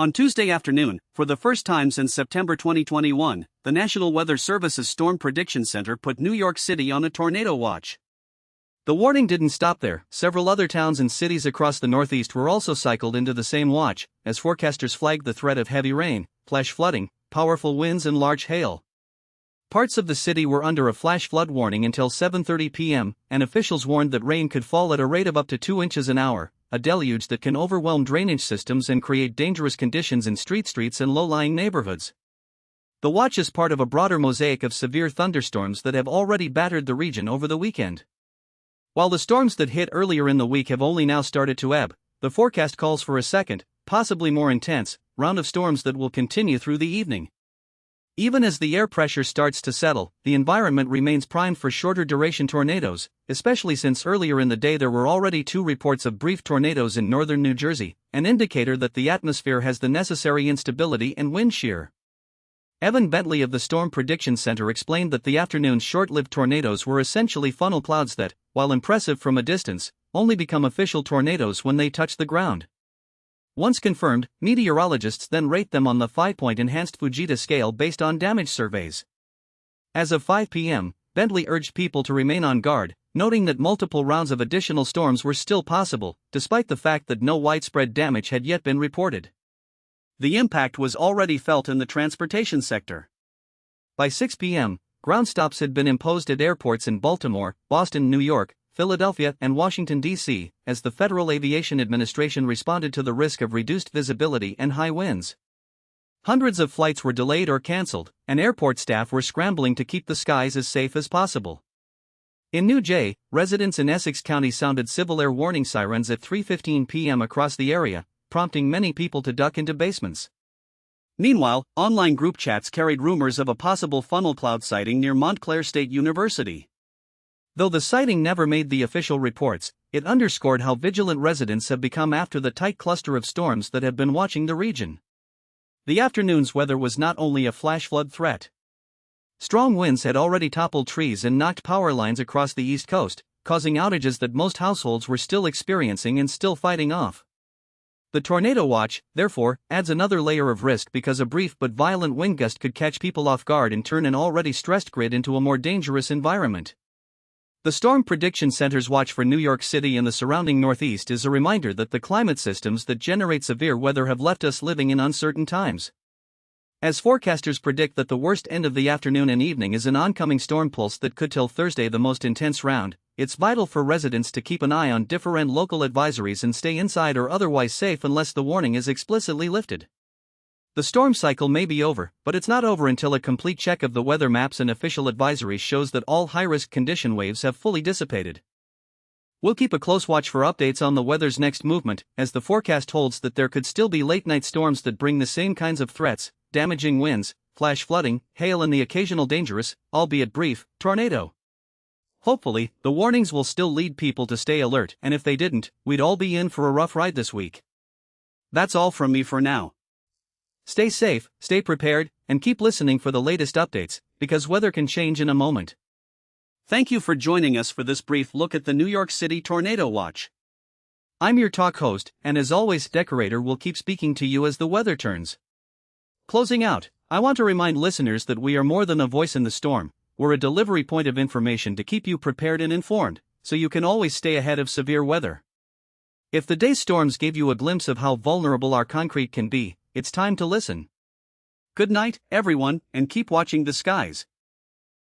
On Tuesday afternoon, for the first time since September 2021, the National Weather Service's Storm Prediction Center put New York City on a tornado watch. The warning didn't stop there. Several other towns and cities across the Northeast were also cycled into the same watch, as forecasters flagged the threat of heavy rain, flash flooding, powerful winds and large hail. Parts of the city were under a flash flood warning until 7:30 p.m., and officials warned that rain could fall at a rate of up to 2 inches an hour, a deluge that can overwhelm drainage systems and create dangerous conditions in streets and low-lying neighborhoods. The watch is part of a broader mosaic of severe thunderstorms that have already battered the region over the weekend. While the storms that hit earlier in the week have only now started to ebb, the forecast calls for a second, possibly more intense, round of storms that will continue through the evening. Even as the air pressure starts to settle, the environment remains primed for shorter duration tornadoes, especially since earlier in the day there were already 2 reports of brief tornadoes in northern New Jersey, an indicator that the atmosphere has the necessary instability and wind shear. Evan Bentley of the Storm Prediction Center explained that the afternoon's short-lived tornadoes were essentially funnel clouds that, while impressive from a distance, only become official tornadoes when they touch the ground. Once confirmed, meteorologists then rate them on the 5-point enhanced Fujita scale based on damage surveys. As of 5 p.m., Bentley urged people to remain on guard, noting that multiple rounds of additional storms were still possible, despite the fact that no widespread damage had yet been reported. The impact was already felt in the transportation sector. By 6 p.m., ground stops had been imposed at airports in Baltimore, Boston, New York, Philadelphia, and Washington, D.C., as the Federal Aviation Administration responded to the risk of reduced visibility and high winds. Hundreds of flights were delayed or canceled, and airport staff were scrambling to keep the skies as safe as possible. In New Jersey, residents in Essex County sounded civil air warning sirens at 3:15 p.m. across the area, prompting many people to duck into basements. Meanwhile, online group chats carried rumors of a possible funnel cloud sighting near Montclair State University. Though the sighting never made the official reports, it underscored how vigilant residents have become after the tight cluster of storms that have been watching the region. The afternoon's weather was not only a flash flood threat. Strong winds had already toppled trees and knocked power lines across the East Coast, causing outages that most households were still experiencing and still fighting off. The tornado watch, therefore, adds another layer of risk because a brief but violent wind gust could catch people off guard and turn an already stressed grid into a more dangerous environment. The Storm Prediction Center's watch for New York City and the surrounding Northeast is a reminder that the climate systems that generate severe weather have left us living in uncertain times. As forecasters predict that the worst end of the afternoon and evening is an oncoming storm pulse that could till Thursday the most intense round, it's vital for residents to keep an eye on different local advisories and stay inside or otherwise safe unless the warning is explicitly lifted. The storm cycle may be over, but it's not over until a complete check of the weather maps and official advisories shows that all high-risk condition waves have fully dissipated. We'll keep a close watch for updates on the weather's next movement, as the forecast holds that there could still be late-night storms that bring the same kinds of threats: damaging winds, flash flooding, hail and the occasional dangerous, albeit brief, tornado. Hopefully, the warnings will still lead people to stay alert, and if they didn't, we'd all be in for a rough ride this week. That's all from me for now. Stay safe, stay prepared, and keep listening for the latest updates, because weather can change in a moment. Thank you for joining us for this brief look at the New York City Tornado Watch. I'm your talk host, and as always, Decorator will keep speaking to you as the weather turns. Closing out, I want to remind listeners that we are more than a voice in the storm. We're a delivery point of information to keep you prepared and informed, so you can always stay ahead of severe weather. If the day's storms gave you a glimpse of how vulnerable our concrete can be, it's time to listen. Good night, everyone, and keep watching the skies.